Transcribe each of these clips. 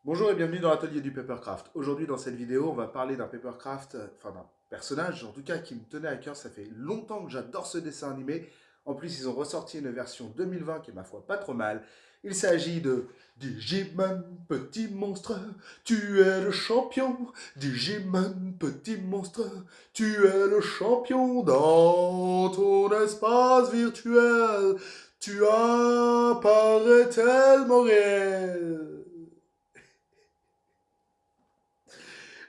Bonjour et bienvenue dans l'atelier du Papercraft. Aujourd'hui dans cette vidéo, on va parler d'un Papercraft, enfin d'un personnage en tout cas qui me tenait à cœur. Ça fait longtemps que j'adore ce dessin animé. En plus, ils ont ressorti une version 2020 qui est ma foi pas trop mal. Il s'agit de Digimon, petit monstre, tu es le champion. Digimon, petit monstre, tu es le champion dans ton espace virtuel. Tu apparais tellement réel.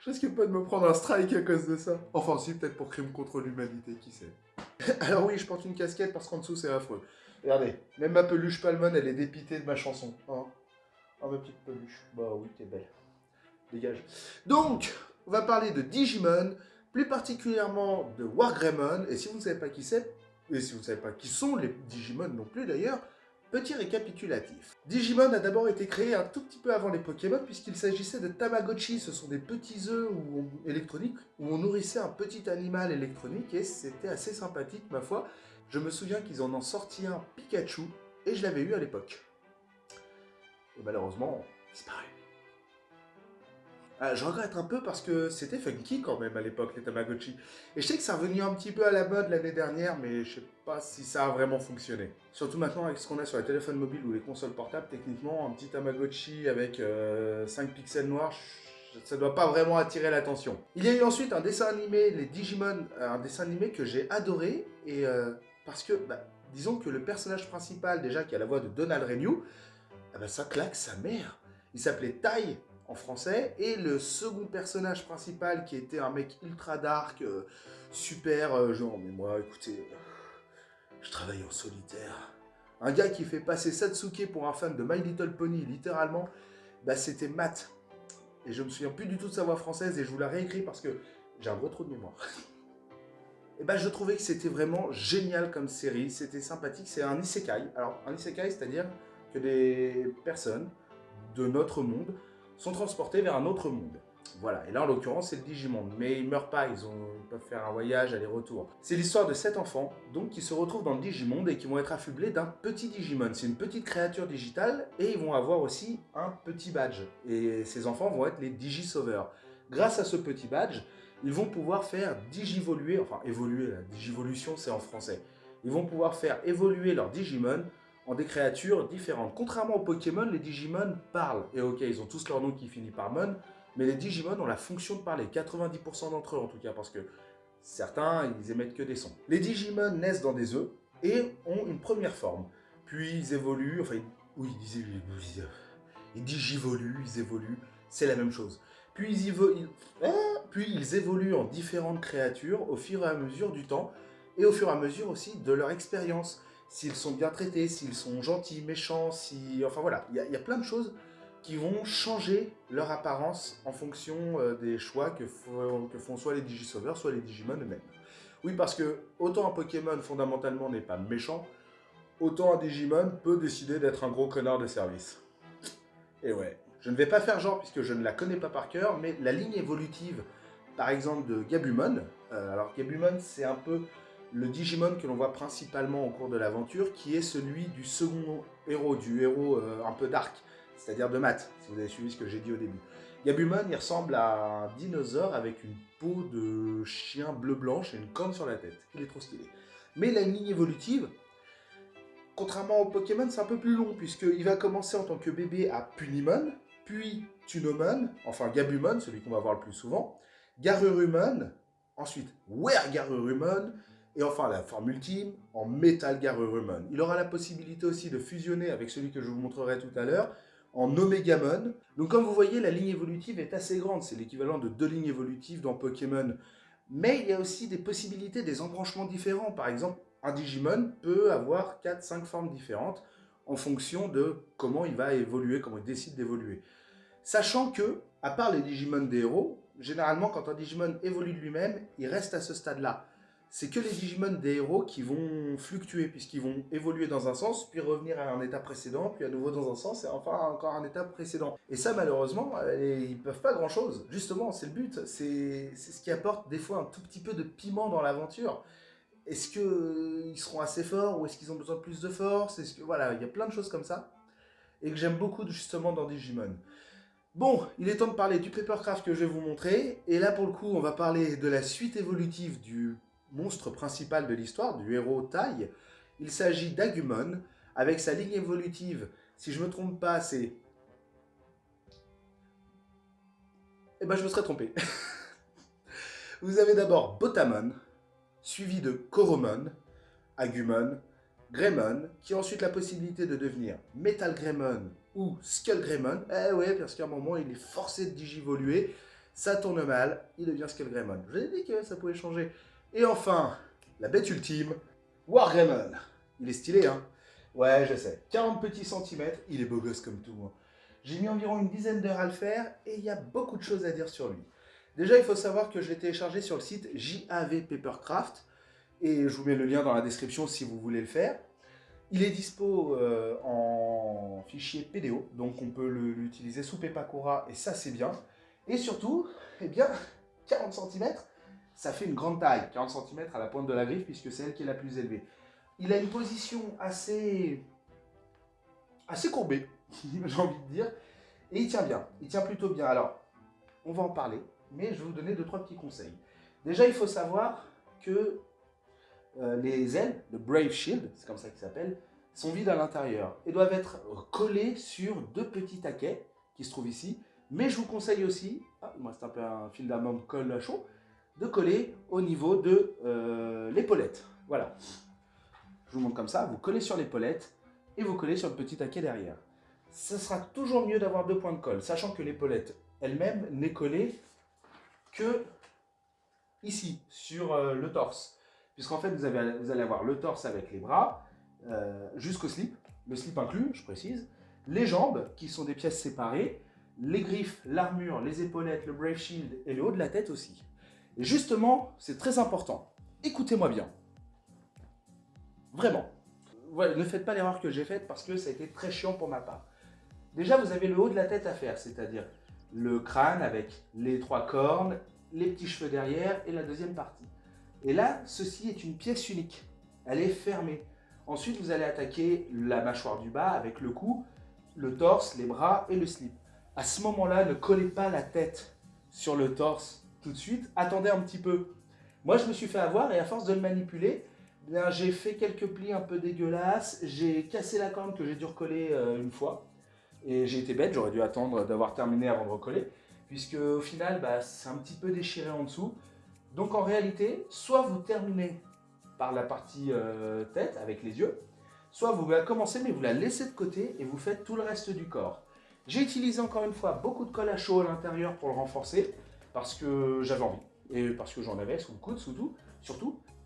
Je risque pas de me prendre un strike à cause de ça. Enfin, si, peut-être pour crime contre l'humanité, qui sait. Alors oui, je porte une casquette parce qu'en dessous, c'est affreux. Regardez, même ma peluche Palmon, elle est dépitée de ma chanson. Hein. Oh, ma petite peluche. Bah oui, t'es belle. Dégage. Donc, on va parler de Digimon, plus particulièrement de Wargreymon. Et si vous ne savez pas qui c'est, et si vous ne savez pas qui sont les Digimon non plus d'ailleurs, petit récapitulatif. Digimon a d'abord été créé un tout petit peu avant les Pokémon puisqu'il s'agissait de Tamagotchi. Ce sont des petits œufs électroniques où on nourrissait un petit animal électronique et c'était assez sympathique ma foi. Je me souviens qu'ils en ont sorti un Pikachu et je l'avais eu à l'époque. Et malheureusement, disparu. Je regrette un peu parce que c'était funky quand même à l'époque, les Tamagotchi. Et je sais que c'est revenu un petit peu à la mode l'année dernière, mais je sais pas si ça a vraiment fonctionné. Surtout maintenant avec ce qu'on a sur les téléphones mobiles ou les consoles portables, techniquement, un petit Tamagotchi avec 5 pixels noirs, ça doit pas vraiment attirer l'attention. Il y a eu ensuite un dessin animé, les Digimon, un dessin animé que j'ai adoré, et parce que, disons que le personnage principal, déjà qui a la voix de Donald Renew, ça claque sa mère. Il s'appelait Tai en français, et le second personnage principal qui était un mec ultra dark, super genre, mais moi écoutez, je travaille en solitaire. Un gars qui fait passer Satsuki pour un fan de My Little Pony, littéralement, c'était Matt. Et je me souviens plus du tout de sa voix française et je vous la réécris parce que j'ai un gros trou de mémoire. Et je trouvais que c'était vraiment génial comme série, c'était sympathique, c'est un isekai. Alors un isekai, c'est-à-dire que des personnes de notre monde sont transportées vers un autre monde. Voilà, et là en l'occurrence c'est le Digimonde, mais ils meurent pas, ils peuvent faire un voyage aller-retour. C'est l'histoire de 7 enfants, donc qui se retrouvent dans le Digimonde et qui vont être affublés d'un petit Digimon. C'est une petite créature digitale et ils vont avoir aussi un petit badge. Et ces enfants vont être les Digisauveurs. Grâce à ce petit badge, ils vont pouvoir faire digivoluer, enfin évoluer, la digivolution c'est en français. Ils vont pouvoir faire évoluer leur Digimon en des créatures différentes. Contrairement aux Pokémon, les Digimon parlent. Et ok, ils ont tous leur nom qui finit par Mon, mais les Digimon ont la fonction de parler. 90% d'entre eux en tout cas, parce que certains, ils émettent que des sons. Les Digimon naissent dans des œufs et ont une première forme. Puis ils évoluent, enfin, oui, ils digivoluent, ils évoluent, c'est la même chose. Puis ils évoluent en différentes créatures au fur et à mesure du temps et au fur et à mesure aussi de leur expérience. S'ils sont bien traités, s'ils sont gentils, méchants, si... Enfin voilà, il y a plein de choses qui vont changer leur apparence en fonction des choix que font soit les Digisauveurs, soit les Digimon eux-mêmes. Oui, parce que autant un Pokémon fondamentalement n'est pas méchant, autant un Digimon peut décider d'être un gros connard de service. Et ouais, je ne vais pas faire genre puisque je ne la connais pas par cœur, mais la ligne évolutive, par exemple de Gabumon, alors Gabumon c'est un peu le Digimon que l'on voit principalement au cours de l'aventure, qui est celui du second héros, du héros un peu dark, c'est-à-dire de Matt, si vous avez suivi ce que j'ai dit au début. Gabumon, il ressemble à un dinosaure avec une peau de chien bleu-blanche et une corne sur la tête. Il est trop stylé. Mais la ligne évolutive, contrairement au Pokémon, c'est un peu plus long, puisqu'il va commencer en tant que bébé à Punimon, puis Tunomon, enfin Gabumon, celui qu'on va voir le plus souvent, Garurumon, ensuite Wergarurumon, et enfin la forme ultime en Metal Garurumon. Il aura la possibilité aussi de fusionner avec celui que je vous montrerai tout à l'heure, en Omegamon. Donc comme vous voyez, la ligne évolutive est assez grande, c'est l'équivalent de 2 lignes évolutives dans Pokémon. Mais il y a aussi des possibilités, des embranchements différents. Par exemple, un Digimon peut avoir 4-5 formes différentes en fonction de comment il va évoluer, comment il décide d'évoluer. Sachant que, à part les Digimon des héros, généralement quand un Digimon évolue de lui-même, il reste à ce stade-là. C'est que les Digimon des héros qui vont fluctuer, puisqu'ils vont évoluer dans un sens, puis revenir à un état précédent, puis à nouveau dans un sens, et enfin encore un état précédent. Et ça, malheureusement, ils peuvent pas grand-chose. Justement, c'est le but. C'est ce qui apporte des fois un tout petit peu de piment dans l'aventure. Est-ce qu'ils seront assez forts, ou est-ce qu'ils ont besoin de plus de force? Voilà, il y a plein de choses comme ça, et que j'aime beaucoup justement dans Digimon. Bon, il est temps de parler du papercraft que je vais vous montrer. Et là, pour le coup, on va parler de la suite évolutive du monstre principal de l'histoire, du héros Tai. Il s'agit d'Agumon, avec sa ligne évolutive. Si je ne me trompe pas, c'est... Eh ben, je me serais trompé. Vous avez d'abord Botamon, suivi de Koromon, Agumon, Greymon, qui a ensuite la possibilité de devenir Metal Greymon ou Skull Greymon. Eh ouais, parce qu'à un moment, il est forcé de digivoluer. Ça tourne mal, il devient Skull Greymon. Je vous ai dit que ça pouvait changer. Et enfin, la bête ultime, War Greymon. Il est stylé, hein? Ouais, je sais. 40 petits centimètres, il est beau gosse comme tout, moi. J'ai mis environ une dizaine d'heures à le faire et il y a beaucoup de choses à dire sur lui. Déjà, il faut savoir que je l'ai téléchargé sur le site JAV Papercraft et je vous mets le lien dans la description si vous voulez le faire. Il est dispo en fichier PDO, donc on peut l'utiliser sous Pepakura et ça c'est bien. Et surtout, eh bien, 40 cm, ça fait une grande taille. 40 cm à la pointe de la griffe puisque c'est elle qui est la plus élevée. Il a une position assez courbée, j'ai envie de dire, et il tient bien, il tient plutôt bien. Alors, on va en parler, mais je vais vous donner 2-3 petits conseils. Déjà, il faut savoir que les ailes, le Brave Shield, c'est comme ça qu'il s'appelle, sont vides à l'intérieur et doivent être collées sur 2 petits taquets qui se trouvent ici. Mais je vous conseille aussi, il me reste un peu un fil d'amande colle à chaud, de coller au niveau de l'épaulette. Voilà. Je vous montre comme ça, vous collez sur l'épaulette et vous collez sur le petit taquet derrière. Ce sera toujours mieux d'avoir 2 points de colle, sachant que l'épaulette elle-même n'est collée que ici, sur le torse. Puisqu'en fait, vous allez avoir le torse avec les bras, jusqu'au slip, le slip inclus, je précise, les jambes, qui sont des pièces séparées, les griffes, l'armure, les épaulettes, le Brave Shield et le haut de la tête aussi. Et justement, c'est très important. Écoutez-moi bien. Vraiment. Ouais, ne faites pas l'erreur que j'ai faite parce que ça a été très chiant pour ma part. Déjà, vous avez le haut de la tête à faire, c'est-à-dire le crâne avec les 3 cornes, les petits cheveux derrière et la deuxième partie. Et là, ceci est une pièce unique. Elle est fermée. Ensuite, vous allez attaquer la mâchoire du bas avec le cou, le torse, les bras et le slip. À ce moment-là, ne collez pas la tête sur le torse tout de suite. Attendez un petit peu. Moi, je me suis fait avoir et à force de le manipuler, j'ai fait quelques plis un peu dégueulasses. J'ai cassé la corne que j'ai dû recoller une fois. Et j'ai été bête, j'aurais dû attendre d'avoir terminé avant de recoller. Puisque au final, c'est un petit peu déchiré en dessous. Donc en réalité, soit vous terminez par la partie tête avec les yeux, soit vous la commencez mais vous la laissez de côté et vous faites tout le reste du corps. J'ai utilisé encore une fois beaucoup de colle à chaud à l'intérieur pour le renforcer parce que j'avais envie et parce que j'en avais sous le coude, surtout.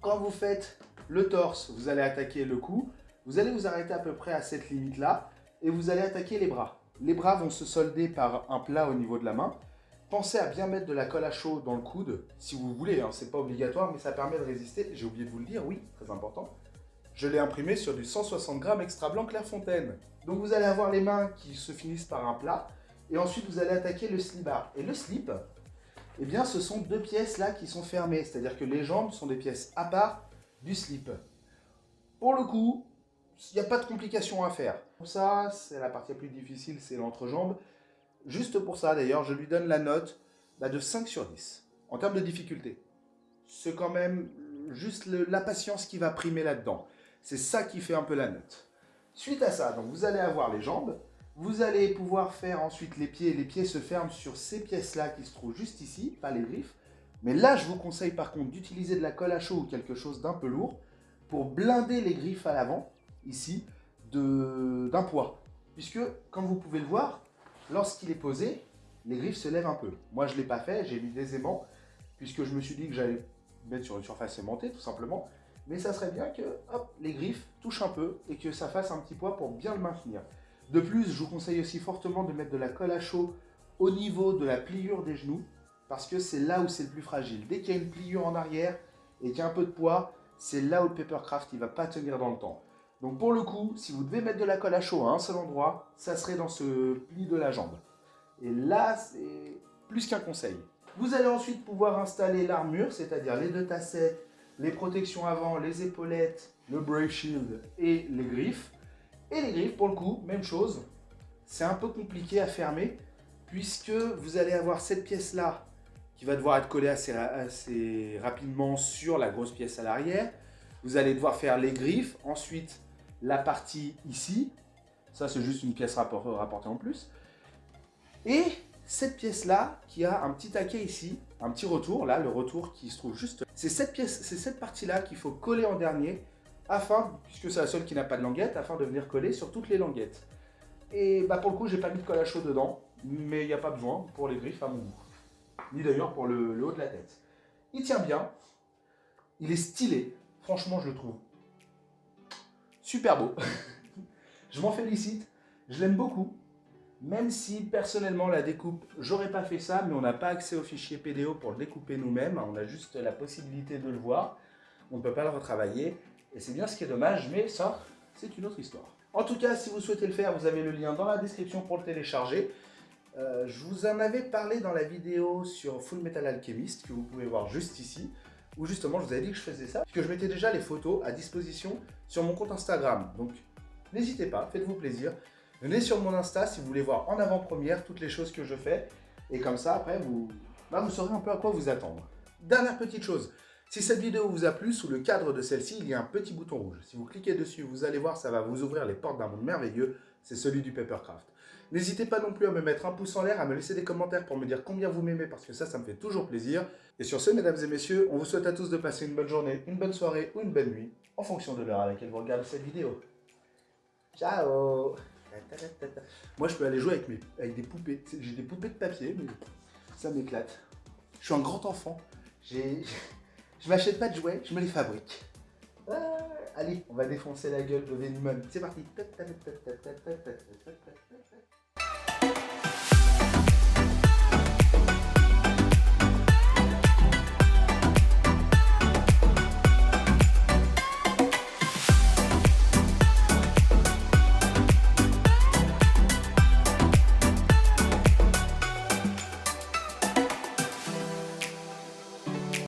Quand vous faites le torse, vous allez attaquer le cou, vous allez vous arrêter à peu près à cette limite là et vous allez attaquer les bras. Les bras vont se solder par un plat au niveau de la main. Pensez à bien mettre de la colle à chaud dans le coude, si vous voulez, hein, c'est pas obligatoire, mais ça permet de résister. J'ai oublié de vous le dire, oui, très important. Je l'ai imprimé sur du 160 g extra blanc Clairefontaine. Donc vous allez avoir les mains qui se finissent par un plat, et ensuite vous allez attaquer le slip-bar. Et le slip, eh bien ce sont 2 pièces là qui sont fermées, c'est-à-dire que les jambes sont des pièces à part du slip. Pour le coup, il n'y a pas de complication à faire. Pour ça, c'est la partie la plus difficile, c'est l'entrejambe. Juste pour ça, d'ailleurs, je lui donne la note de 5 sur 10, en termes de difficulté. C'est quand même juste la patience qui va primer là-dedans. C'est ça qui fait un peu la note. Suite à ça, donc vous allez avoir les jambes, vous allez pouvoir faire ensuite les pieds. Les pieds se ferment sur ces pièces-là qui se trouvent juste ici, pas les griffes. Mais là, je vous conseille par contre d'utiliser de la colle à chaud ou quelque chose d'un peu lourd pour blinder les griffes à l'avant, ici, d'un poids. Puisque, comme vous pouvez le voir, lorsqu'il est posé, les griffes se lèvent un peu. Moi, je ne l'ai pas fait, j'ai mis des aimants, puisque je me suis dit que j'allais mettre sur une surface aimantée, tout simplement. Mais ça serait bien que les griffes touchent un peu et que ça fasse un petit poids pour bien le maintenir. De plus, je vous conseille aussi fortement de mettre de la colle à chaud au niveau de la pliure des genoux, parce que c'est là où c'est le plus fragile. Dès qu'il y a une pliure en arrière et qu'il y a un peu de poids, c'est là où le papercraft ne va pas tenir dans le temps. Donc pour le coup, si vous devez mettre de la colle à chaud à un seul endroit, ça serait dans ce pli de la jambe. Et là, c'est plus qu'un conseil. Vous allez ensuite pouvoir installer l'armure, c'est-à-dire les 2 tassettes, les protections avant, les épaulettes, le Brave Shield et les griffes. Et les griffes, pour le coup, même chose. C'est un peu compliqué à fermer, puisque vous allez avoir cette pièce-là qui va devoir être collée assez rapidement sur la grosse pièce à l'arrière. Vous allez devoir faire les griffes, ensuite la partie ici. Ça, c'est juste une pièce rapportée en plus. Et cette pièce-là qui a un petit taquet ici, un petit retour, là, le retour qui se trouve juste... C'est cette partie-là qu'il faut coller en dernier, afin, puisque c'est la seule qui n'a pas de languette, afin de venir coller sur toutes les languettes. Et bah pour le coup, j'ai pas mis de colle à chaud dedans, mais il n'y a pas besoin pour les griffes à mon goût. Ni d'ailleurs pour le haut de la tête. Il tient bien, il est stylé, franchement je le trouve super beau. Je m'en félicite, je l'aime beaucoup, même si personnellement la découpe, j'aurais pas fait ça, mais on n'a pas accès au fichier PDO pour le découper nous-mêmes, on a juste la possibilité de le voir, on ne peut pas le retravailler, et c'est bien ce qui est dommage, mais ça, c'est une autre histoire. En tout cas, si vous souhaitez le faire, vous avez le lien dans la description pour le télécharger. Je vous en avais parlé dans la vidéo sur Full Metal Alchemist, que vous pouvez voir juste ici, où justement je vous avais dit que je faisais ça, que je mettais déjà les photos à disposition sur mon compte Instagram. Donc n'hésitez pas, faites-vous plaisir. Venez sur mon Insta si vous voulez voir en avant-première toutes les choses que je fais. Et comme ça, après, vous saurez un peu à quoi vous attendre. Dernière petite chose, si cette vidéo vous a plu, sous le cadre de celle-ci, il y a un petit bouton rouge. Si vous cliquez dessus, vous allez voir, ça va vous ouvrir les portes d'un monde merveilleux. C'est celui du Papercraft. N'hésitez pas non plus à me mettre un pouce en l'air, à me laisser des commentaires pour me dire combien vous m'aimez, parce que ça me fait toujours plaisir. Et sur ce, mesdames et messieurs, on vous souhaite à tous de passer une bonne journée, une bonne soirée ou une bonne nuit, en fonction de l'heure à laquelle vous regardez cette vidéo. Ciao! Moi, je peux aller jouer avec des poupées. J'ai des poupées de papier, mais ça m'éclate. Je suis un grand enfant. Je m'achète pas de jouets, je me les fabrique. Allez, on va défoncer la gueule de Venimon. C'est parti.